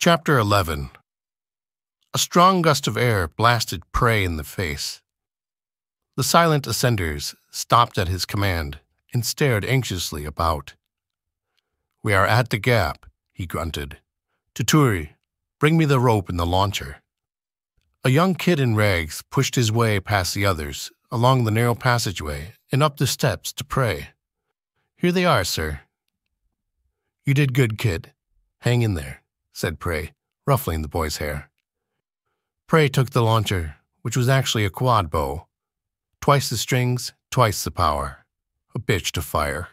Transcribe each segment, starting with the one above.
Chapter 11. A strong gust of air blasted Prey in the face. The silent ascenders stopped at his command and stared anxiously about. "We are at the gap," he grunted. "Kudurru, bring me the rope and the launcher." A young kid in rags pushed his way past the others, along the narrow passageway and up the steps to Prey. "Here they are, sir." "You did good, kid. Hang in there," said Prey, ruffling the boy's hair. Prey took the launcher, which was actually a quad bow. Twice the strings, twice the power. A bitch to fire.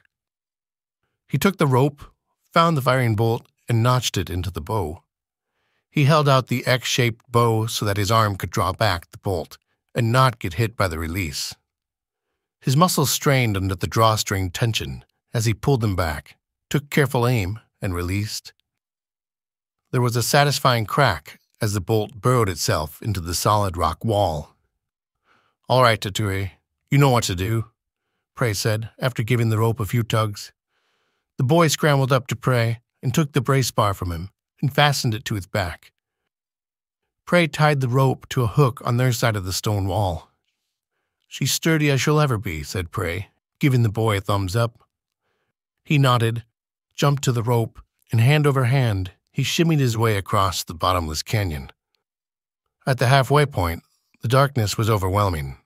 He took the rope, found the firing bolt, and notched it into the bow. He held out the X-shaped bow so that his arm could draw back the bolt and not get hit by the release. His muscles strained under the drawstring tension as he pulled them back, took careful aim, and released. There was a satisfying crack as the bolt burrowed itself into the solid rock wall. "All right, Kudurru, you know what to do," Prey said after giving the rope a few tugs. The boy scrambled up to Prey and took the brace bar from him and fastened it to his back. Prey tied the rope to a hook on their side of the stone wall. "She's sturdy as she'll ever be," said Prey, giving the boy a thumbs up. He nodded, jumped to the rope, and hand over hand, he shimmied his way across the bottomless canyon. At the halfway point, the darkness was overwhelming.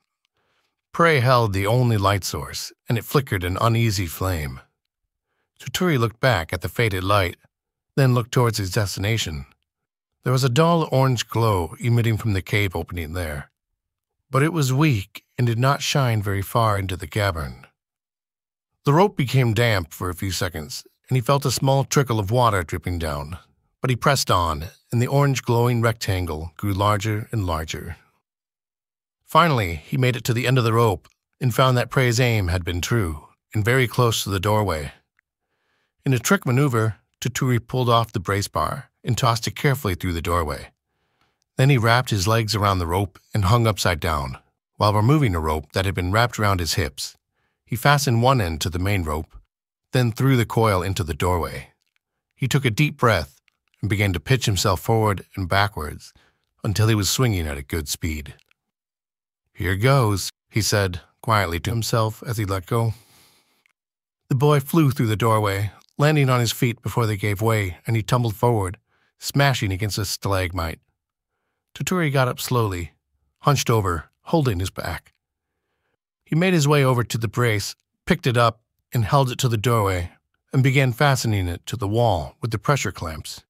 Prey held the only light source, and it flickered an uneasy flame. Kudurru looked back at the faded light, then looked towards his destination. There was a dull orange glow emitting from the cave opening there, but it was weak and did not shine very far into the cavern. The rope became damp for a few seconds, and he felt a small trickle of water dripping down. But he pressed on, and the orange glowing rectangle grew larger and larger. Finally, he made it to the end of the rope and found that Prey's aim had been true and very close to the doorway. In a trick maneuver, Kudurru pulled off the brace bar and tossed it carefully through the doorway. Then he wrapped his legs around the rope and hung upside down, while removing a rope that had been wrapped around his hips. He fastened one end to the main rope, then threw the coil into the doorway. He took a deep breath and began to pitch himself forward and backwards until he was swinging at a good speed. "Here goes," he said quietly to himself as he let go. The boy flew through the doorway, landing on his feet before they gave way, and he tumbled forward, smashing against a stalagmite. Kudurru got up slowly, hunched over, holding his back. He made his way over to the brace, picked it up, and held it to the doorway, and began fastening it to the wall with the pressure clamps.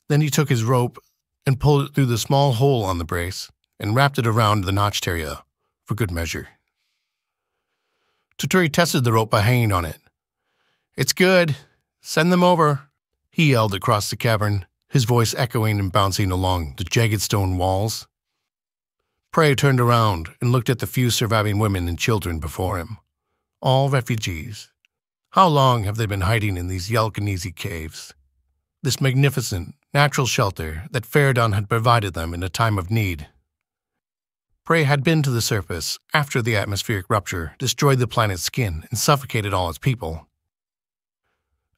Then he took his rope and pulled it through the small hole on the brace and wrapped it around the notched area for good measure. Kudurru tested the rope by hanging on it. "It's good. Send them over," he yelled across the cavern, his voice echoing and bouncing along the jagged stone walls. Prey turned around and looked at the few surviving women and children before him. All refugees. How long have they been hiding in these Yelkanese caves? This magnificent, natural shelter that Faradon had provided them in a time of need. Prey had been to the surface after the atmospheric rupture destroyed the planet's skin and suffocated all its people.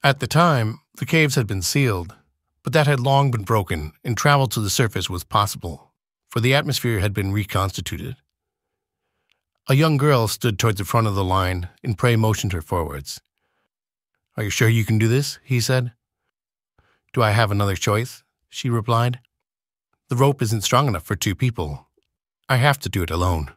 At the time, the caves had been sealed, but that had long been broken and travel to the surface was possible, for the atmosphere had been reconstituted. A young girl stood towards the front of the line, and Prey motioned her forwards. "Are you sure you can do this?" he said. "Do I have another choice?" she replied. "The rope isn't strong enough for 2 people. I have to do it alone.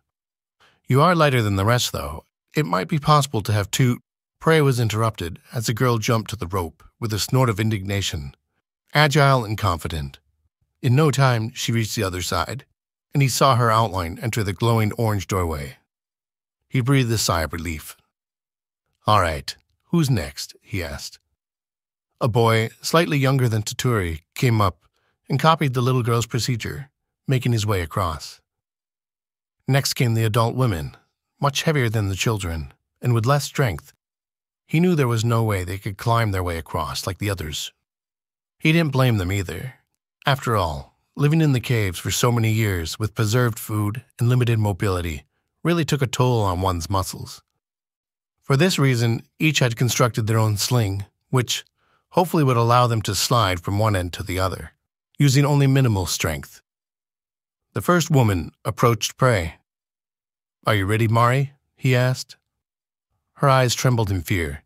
You are lighter than the rest, though. It might be possible to have 2—" Prey was interrupted as the girl jumped to the rope with a snort of indignation, agile and confident. In no time, she reached the other side, and he saw her outline enter the glowing orange doorway. He breathed a sigh of relief. "All right, who's next?" he asked. A boy, slightly younger than Kudurru, came up and copied the little girl's procedure, making his way across. Next came the adult women, much heavier than the children, and with less strength. He knew there was no way they could climb their way across like the others. He didn't blame them either. After all, living in the caves for so many years with preserved food and limited mobility really took a toll on one's muscles. For this reason, each had constructed their own sling, which hopefully would allow them to slide from one end to the other. using only minimal strength. The first woman approached Prey. "Are you ready, Mari?" he asked. Her eyes trembled in fear.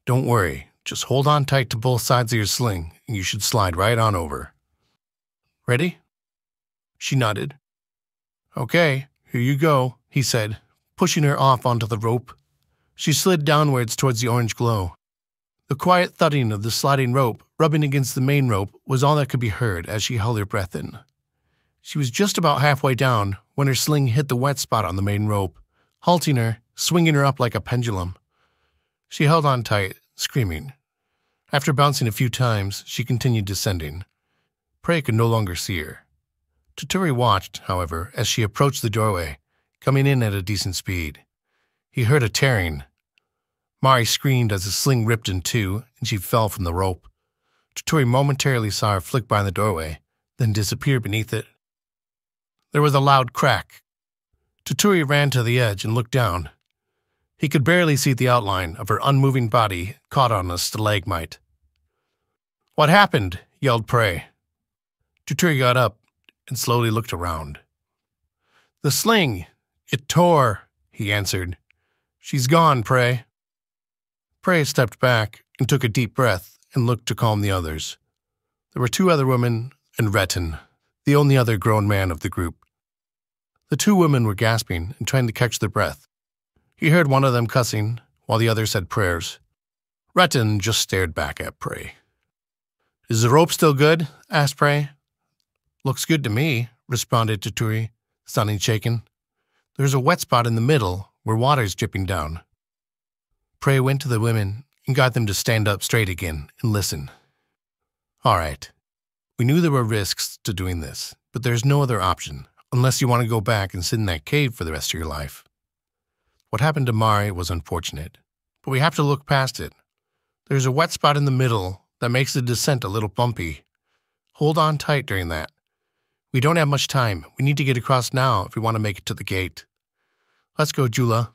"Don't worry, just hold on tight to both sides of your sling, and you should slide right on over." "Ready?" She nodded. "Okay, here you go," he said, pushing her off onto the rope. She slid downwards towards the orange glow. The quiet thudding of the sliding rope rubbing against the main rope was all that could be heard as she held her breath in. She was just about halfway down when her sling hit the wet spot on the main rope, halting her, swinging her up like a pendulum. She held on tight, screaming. After bouncing a few times, she continued descending. Prey could no longer see her. Kudurru watched, however, as she approached the doorway, coming in at a decent speed. He heard a tearing. Mari screamed as the sling ripped in two, and she fell from the rope. Kudurru momentarily saw her flick by the doorway, then disappear beneath it. There was a loud crack. Kudurru ran to the edge and looked down. He could barely see the outline of her unmoving body caught on a stalagmite. "What happened?" yelled Prey. Kudurru got up and slowly looked around. "The sling! It tore," he answered. "She's gone, Prey." Prey stepped back and took a deep breath and looked to calm the others. There were two other women and Retin, the only other grown man of the group. The two women were gasping and trying to catch their breath. He heard one of them cussing, while the other said prayers. Retin just stared back at Prey. "Is the rope still good?" asked Prey. "Looks good to me," responded Kudurru, sounding shaken. "There's a wet spot in the middle where water's dripping down." Prey went to the women and got them to stand up straight again and listen. "All right. We knew there were risks to doing this, but there's no other option, unless you want to go back and sit in that cave for the rest of your life. What happened to Mari was unfortunate, but we have to look past it. There's a wet spot in the middle that makes the descent a little bumpy. Hold on tight during that. We don't have much time. We need to get across now if we want to make it to the gate. Let's go, Jula."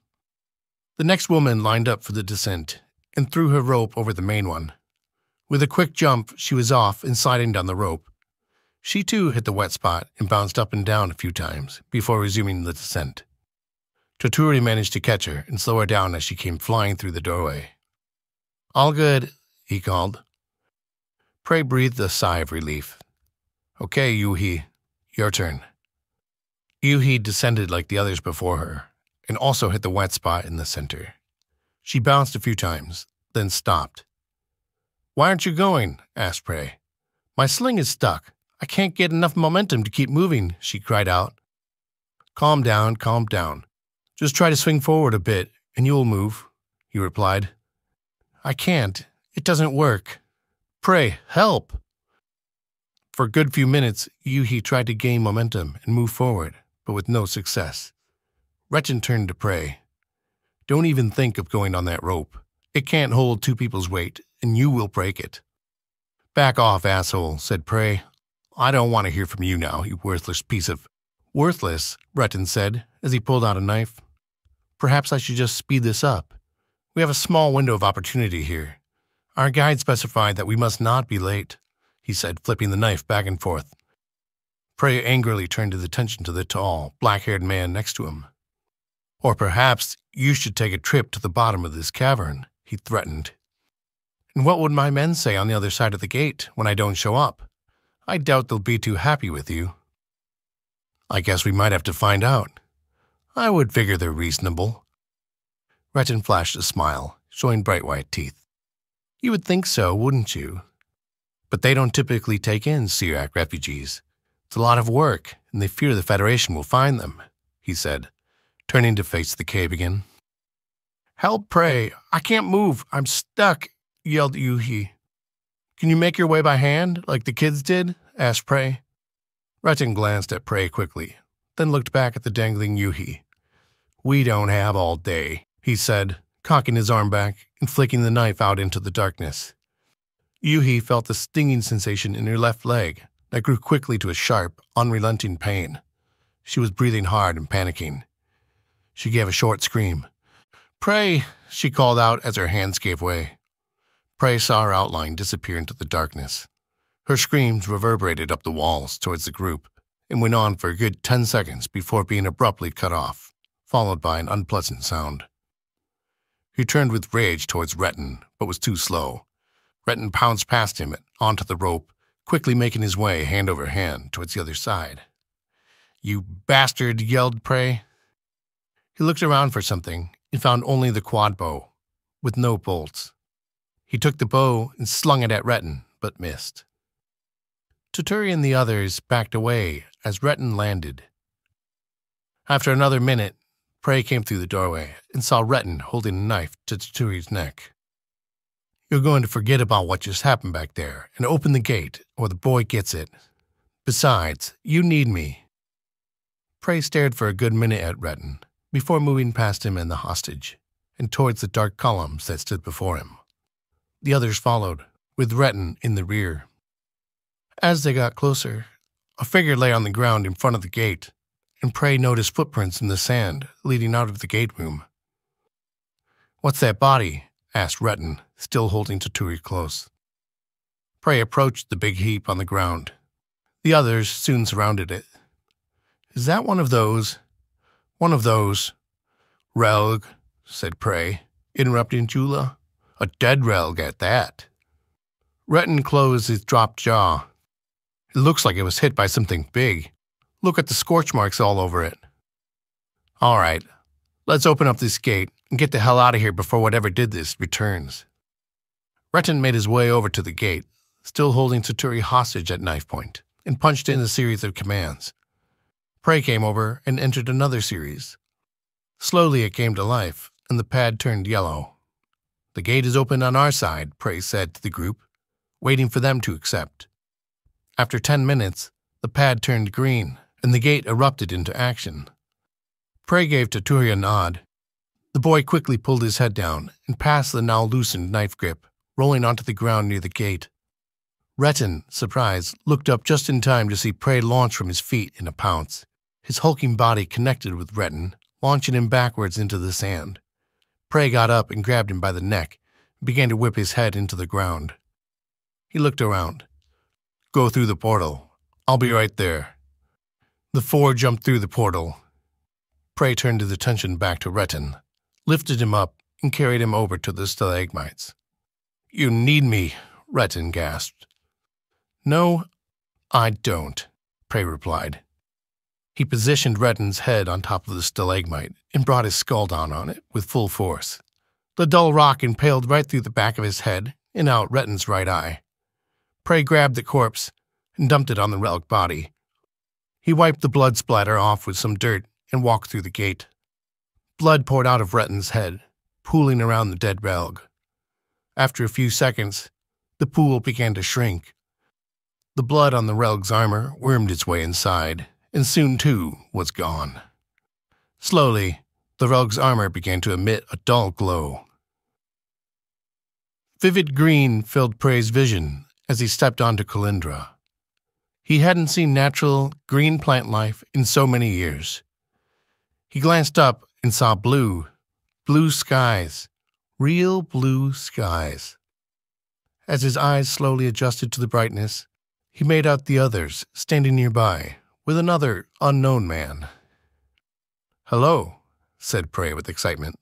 The next woman lined up for the descent and threw her rope over the main one. With a quick jump, she was off and sliding down the rope. She too hit the wet spot and bounced up and down a few times before resuming the descent. Kudurru managed to catch her and slow her down as she came flying through the doorway. "All good," he called. Prey breathed a sigh of relief. "Okay, Yuhi, your turn." Yuhi descended like the others before her and also hit the wet spot in the center. She bounced a few times, then stopped. "Why aren't you going?" asked Prey. "My sling is stuck. I can't get enough momentum to keep moving," she cried out. Calm down, calm down. Just try to swing forward a bit, and you'll move," he replied. "I can't. It doesn't work. Prey, help!" For a good few minutes, Yuhi tried to gain momentum and move forward, but with no success. Retin turned to Prey. "Don't even think of going on that rope. It can't hold two people's weight, and you will break it." "Back off, asshole," said Prey. "I don't want to hear from you now, you worthless piece of—" "Worthless," Retin said as he pulled out a knife. "Perhaps I should just speed this up. We have a small window of opportunity here. Our guide specified that we must not be late," he said, flipping the knife back and forth. Prey angrily turned his attention to the tall, black-haired man next to him. "Or perhaps you should take a trip to the bottom of this cavern," he threatened. "And what would my men say on the other side of the gate when I don't show up? I doubt they'll be too happy with you." "I guess we might have to find out. I would figure they're reasonable." Retin flashed a smile, showing bright white teeth. "You would think so, wouldn't you? But they don't typically take in Syrak refugees. It's a lot of work, and they fear the Federation will find them," he said, turning to face the cave again. "Help, Prey! I can't move! I'm stuck!" yelled Yuhi. "Can you make your way by hand, like the kids did?" asked Prey. Retin glanced at Prey quickly, then looked back at the dangling Yuhi. "We don't have all day," he said, cocking his arm back and flicking the knife out into the darkness. Yuhi felt the stinging sensation in her left leg that grew quickly to a sharp, unrelenting pain. She was breathing hard and panicking. She gave a short scream. "Prey!" she called out as her hands gave way. Prey saw her outline disappear into the darkness. Her screams reverberated up the walls towards the group and went on for a good 10 seconds before being abruptly cut off, followed by an unpleasant sound. He turned with rage towards Retton, but was too slow. Retton pounced past him onto the rope, quickly making his way hand over hand towards the other side. "You bastard!" yelled Prey. He looked around for something and found only the quad bow, with no bolts. He took the bow and slung it at Retton, but missed. Kudurru and the others backed away as Retton landed. After another minute, Prey came through the doorway and saw Retton holding a knife to Kudurru's neck. "You're going to forget about what just happened back there and open the gate, or the boy gets it. Besides, you need me." Prey stared for a good minute at Retton before moving past him and the hostage, and towards the dark columns that stood before him. The others followed, with Retton in the rear. As they got closer, a figure lay on the ground in front of the gate, and Prey noticed footprints in the sand leading out of the gate room. "What's that body?" asked Retton, still holding Kudurru close. Prey approached the big heap on the ground. The others soon surrounded it. "Is that one of those?" "One of those." "Relg," said Prey, interrupting Jula. "A dead Relg at that." Retton closed his dropped jaw. "It looks like it was hit by something big. Look at the scorch marks all over it." "All right, let's open up this gate and get the hell out of here before whatever did this returns." Retton made his way over to the gate, still holding Kudurru hostage at knife point, and punched in a series of commands. Prey came over and entered another series. Slowly it came to life, and the pad turned yellow. "The gate is open on our side," Prey said to the group, waiting for them to accept. After 10 minutes, the pad turned green, and the gate erupted into action. Prey gave Kudurru a nod. The boy quickly pulled his head down and passed the now loosened knife grip, rolling onto the ground near the gate. Retton, surprised, looked up just in time to see Prey launch from his feet in a pounce. His hulking body connected with Retton, launching him backwards into the sand. Prey got up and grabbed him by the neck and began to whip his head into the ground. He looked around. "Go through the portal. I'll be right there." The four jumped through the portal. Prey turned his attention back to Retton, lifted him up, and carried him over to the stalagmites. "You need me," Retton gasped. "No, I don't," Prey replied. He positioned Retton's head on top of the stalagmite and brought his skull down on it with full force. The dull rock impaled right through the back of his head and out Retton's right eye. Prey grabbed the corpse and dumped it on the relic body. He wiped the blood splatter off with some dirt and walked through the gate. Blood poured out of Retton's head, pooling around the dead Relg. After a few seconds, the pool began to shrink. The blood on the Relg's armor wormed its way inside, and soon, too, was gone. Slowly, the Relg's armor began to emit a dull glow. Vivid green filled Prey's vision as he stepped onto Kalindra. He hadn't seen natural, green plant life in so many years. He glanced up and saw blue skies, real blue skies. As his eyes slowly adjusted to the brightness, he made out the others standing nearby, with another unknown man. "Hello," said Prey with excitement.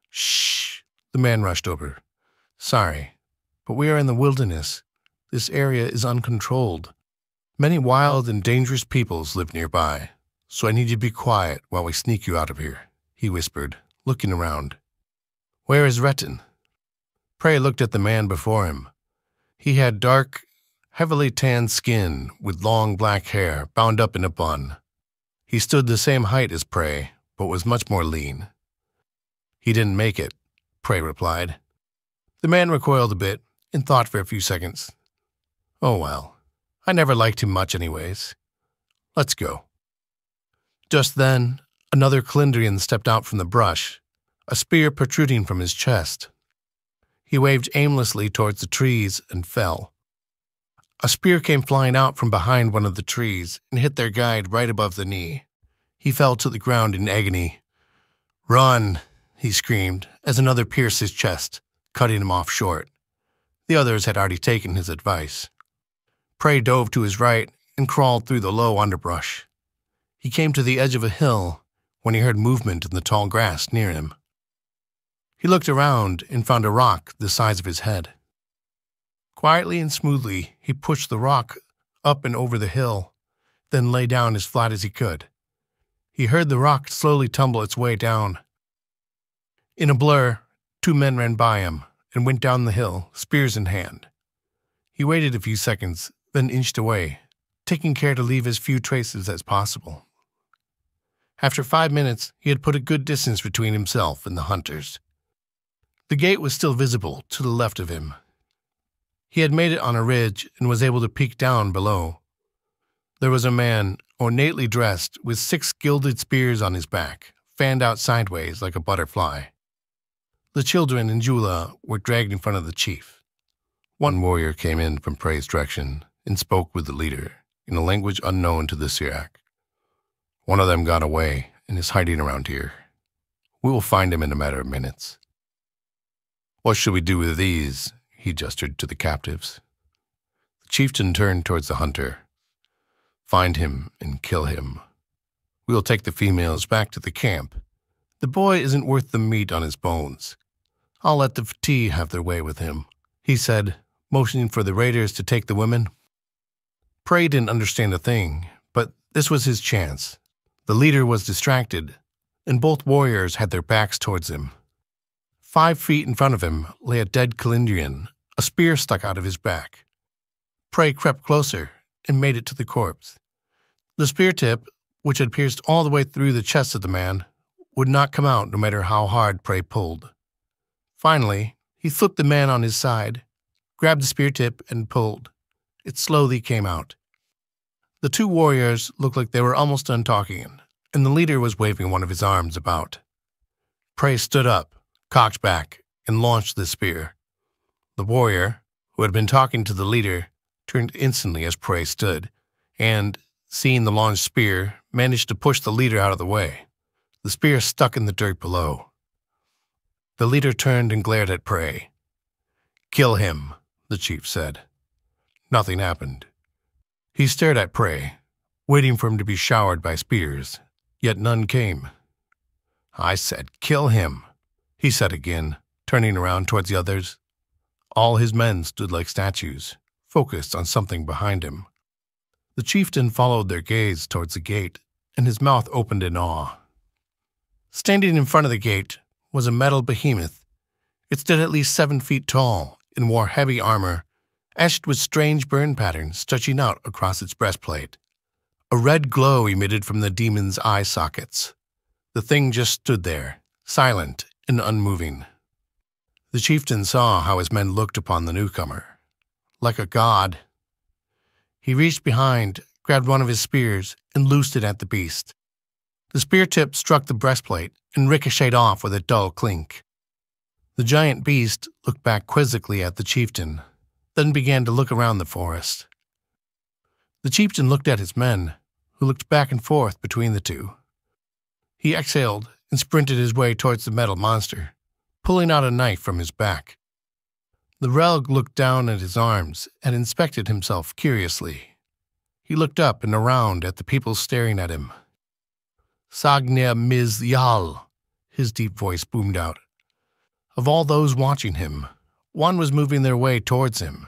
"Shh," the man rushed over. "Sorry, but we are in the wilderness. This area is uncontrolled. Many wild and dangerous peoples live nearby, so I need you to be quiet while we sneak you out of here," he whispered, looking around. "Where is Retton?" Prey looked at the man before him. He had dark, heavily tanned skin with long black hair bound up in a bun. He stood the same height as Prey, but was much more lean. "He didn't make it," Prey replied. The man recoiled a bit and thought for a few seconds. "Oh well, I never liked him much anyways. Let's go." Just then, another Kalindrian stepped out from the brush, a spear protruding from his chest. He waved aimlessly towards the trees and fell. A spear came flying out from behind one of the trees and hit their guide right above the knee. He fell to the ground in agony. "Run!" he screamed as another pierced his chest, cutting him off short. The others had already taken his advice. Prey dove to his right and crawled through the low underbrush. He came to the edge of a hill when he heard movement in the tall grass near him. He looked around and found a rock the size of his head. Quietly and smoothly, he pushed the rock up and over the hill, then lay down as flat as he could. He heard the rock slowly tumble its way down. In a blur, 2 men ran by him and went down the hill, spears in hand. He waited a few seconds, then inched away, taking care to leave as few traces as possible. After 5 minutes, he had put a good distance between himself and the hunters. The gate was still visible to the left of him. He had made it on a ridge and was able to peek down below. There was a man, ornately dressed, with 6 gilded spears on his back, fanned out sideways like a butterfly. The children and Jula were dragged in front of the chief. One warrior came in from Prey's direction and spoke with the leader in a language unknown to the Syrak. One of them got away and is hiding around here. We will find him in a matter of minutes. What should we do with these? He gestured to the captives. The chieftain turned towards the hunter. Find him and kill him. We will take the females back to the camp. The boy isn't worth the meat on his bones. I'll let the Fati have their way with him, he said, motioning for the raiders to take the women. Prey didn't understand a thing, but this was his chance. The leader was distracted, and both warriors had their backs towards him. 5 feet in front of him lay a dead Kalindrian, a spear stuck out of his back. Prey crept closer and made it to the corpse. The spear tip, which had pierced all the way through the chest of the man, would not come out no matter how hard Prey pulled. Finally, he flipped the man on his side, grabbed the spear tip, and pulled. It slowly came out. The 2 warriors looked like they were almost done talking, and the leader was waving one of his arms about. Prey stood up, cocked back, and launched the spear. The warrior, who had been talking to the leader, turned instantly as Prey stood, and, seeing the launched spear, managed to push the leader out of the way. The spear stuck in the dirt below. The leader turned and glared at Prey. Kill him, the chief said. Nothing happened. He stared at Prey, waiting for him to be showered by spears, yet none came. I said, kill him, he said again, turning around towards the others. All his men stood like statues, focused on something behind him. The chieftain followed their gaze towards the gate, and his mouth opened in awe. Standing in front of the gate was a metal behemoth. It stood at least 7 feet tall and wore heavy armor, etched with strange burn patterns stretching out across its breastplate. A red glow emitted from the demon's eye sockets. The thing just stood there, silent and unmoving. The chieftain saw how his men looked upon the newcomer. Like a god. He reached behind, grabbed one of his spears, and loosed it at the beast. The spear tip struck the breastplate and ricocheted off with a dull clink. The giant beast looked back quizzically at the chieftain, then began to look around the forest. The chieftain looked at his men, who looked back and forth between the two. He exhaled and sprinted his way towards the metal monster, pulling out a knife from his back. The Relg looked down at his arms and inspected himself curiously. He looked up and around at the people staring at him. Sagnia Miz Yal, his deep voice boomed out. Of all those watching him, one was moving their way towards him.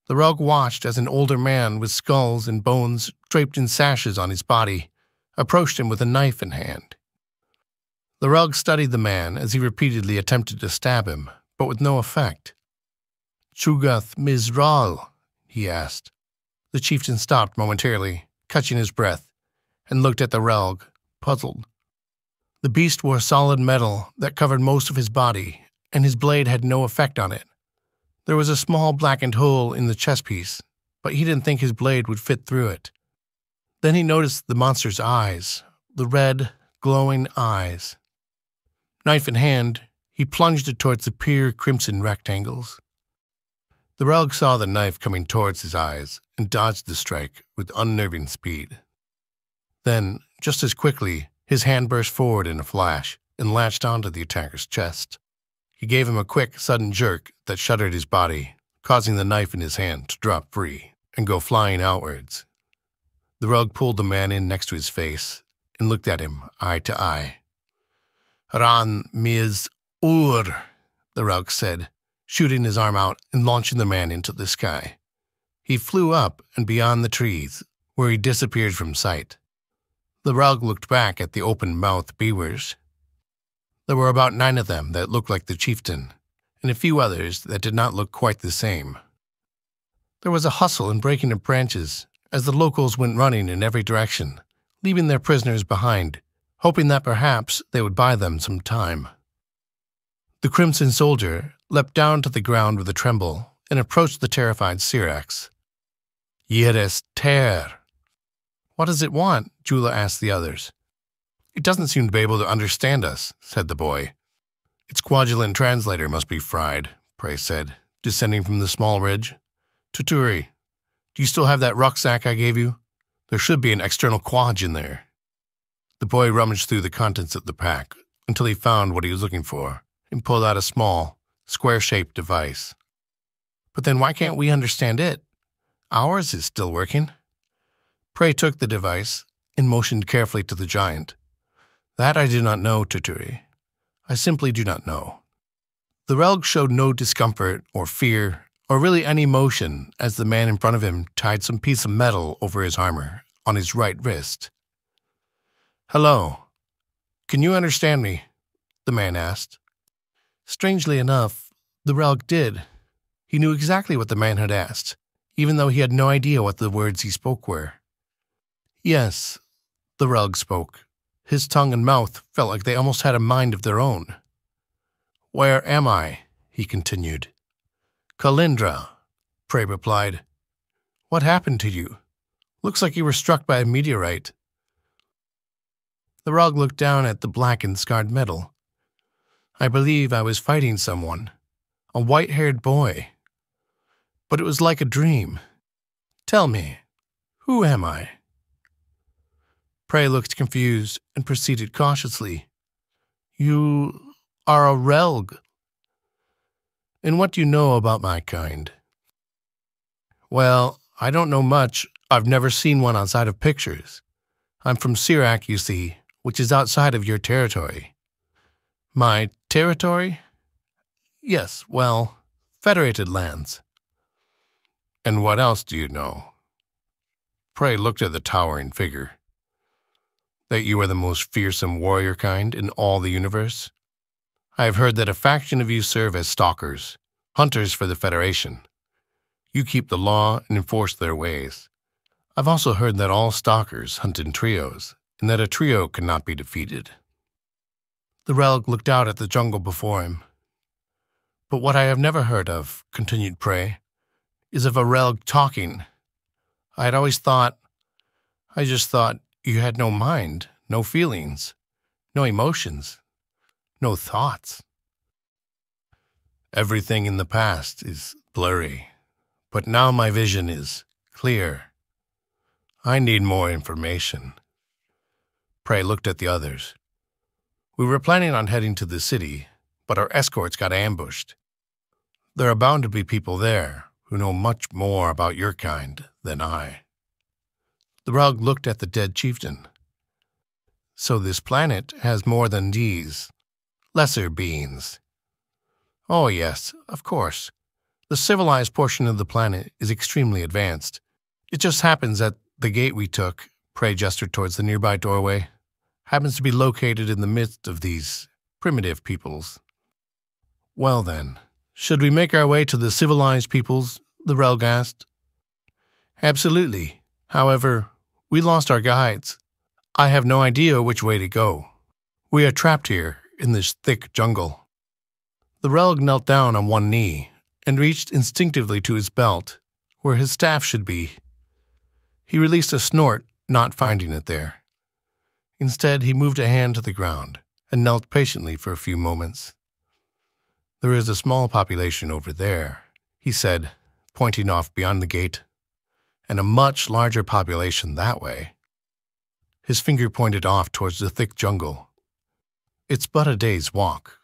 The Relg watched as an older man with skulls and bones draped in sashes on his body approached him with a knife in hand. The Relg studied the man as he repeatedly attempted to stab him, but with no effect. Chugath Mizral, he asked. The chieftain stopped momentarily, catching his breath, and looked at the Relg, puzzled. The beast wore solid metal that covered most of his body, and his blade had no effect on it. There was a small blackened hole in the chest piece, but he didn't think his blade would fit through it. Then he noticed the monster's eyes, the red, glowing eyes. Knife in hand, he plunged it towards the pure crimson rectangles. The Relg saw the knife coming towards his eyes and dodged the strike with unnerving speed. Then, just as quickly, his hand burst forward in a flash and latched onto the attacker's chest. He gave him a quick, sudden jerk that shuddered his body, causing the knife in his hand to drop free and go flying outwards. The rug pulled the man in next to his face and looked at him eye to eye. "Ran mis ur," the rug said, shooting his arm out and launching the man into the sky. He flew up and beyond the trees, where he disappeared from sight. The rug looked back at the open-mouthed beavers. There were about 9 of them that looked like the chieftain, and a few others that did not look quite the same. There was a hustle and breaking of branches as the locals went running in every direction, leaving their prisoners behind, hoping that perhaps they would buy them some time. The Crimson Soldier leapt down to the ground with a tremble and approached the terrified Syrax. "Yeres ter." "What does it want?" Jula asked the others. "It doesn't seem to be able to understand us," said the boy. "Its Quadulant translator must be fried," Prey said, descending from the small ridge. "Tuturi, do you still have that rucksack I gave you? There should be an external quadge in there." The boy rummaged through the contents of the pack until he found what he was looking for and pulled out a small, square-shaped device. "But then why can't we understand it? Ours is still working." Prey took the device and motioned carefully to the giant. "That I do not know, Tuturi. I simply do not know." The Relg showed no discomfort or fear or really any motion as the man in front of him tied some piece of metal over his armor on his right wrist. "Hello. Can you understand me?" the man asked. Strangely enough, the Relg did. He knew exactly what the man had asked, even though he had no idea what the words he spoke were. "Yes," the Relg spoke. His tongue and mouth felt like they almost had a mind of their own. "Where am I?" he continued. "Kalindra," Prey replied. "What happened to you? Looks like you were struck by a meteorite." The Relg looked down at the black and scarred metal. "I believe I was fighting someone, a white-haired boy. But it was like a dream. Tell me, who am I?" Prey looked confused and proceeded cautiously. "You are a Relg. And what do you know about my kind?" "Well, I don't know much. I've never seen one outside of pictures. I'm from Syrak, you see, which is outside of your territory." "My territory?" "Yes, well, Federated lands." "And what else do you know?" Prey looked at the towering figure. "That you are the most fearsome warrior kind in all the universe. I have heard that a faction of you serve as stalkers, hunters for the Federation. You keep the law and enforce their ways. I've also heard that all stalkers hunt in trios, and that a trio cannot be defeated." The Relg looked out at the jungle before him. "But what I have never heard of," continued Prey, "is of a Relg talking. I just thought you had no mind, no feelings, no emotions, no thoughts." "Everything in the past is blurry, but now my vision is clear. I need more information." Prey looked at the others. "We were planning on heading to the city, but our escorts got ambushed. There are bound to be people there who know much more about your kind than I." The Relg looked at the dead chieftain. "So this planet has more than these lesser beings?" "Oh yes, of course. The civilized portion of the planet is extremely advanced. It just happens that the gate we took," Prey gestured towards the nearby doorway, "happens to be located in the midst of these primitive peoples." "Well then, should we make our way to the civilized peoples?" the Relg asked. "Absolutely. However, we lost our guides. I have no idea which way to go. We are trapped here in this thick jungle." The Relg knelt down on one knee and reached instinctively to his belt, where his staff should be. He released a snort, not finding it there. Instead, he moved a hand to the ground and knelt patiently for a few moments. "There is a small population over there," he said, pointing off beyond the gate, "and a much larger population that way." His finger pointed off towards the thick jungle. "It's but a day's walk.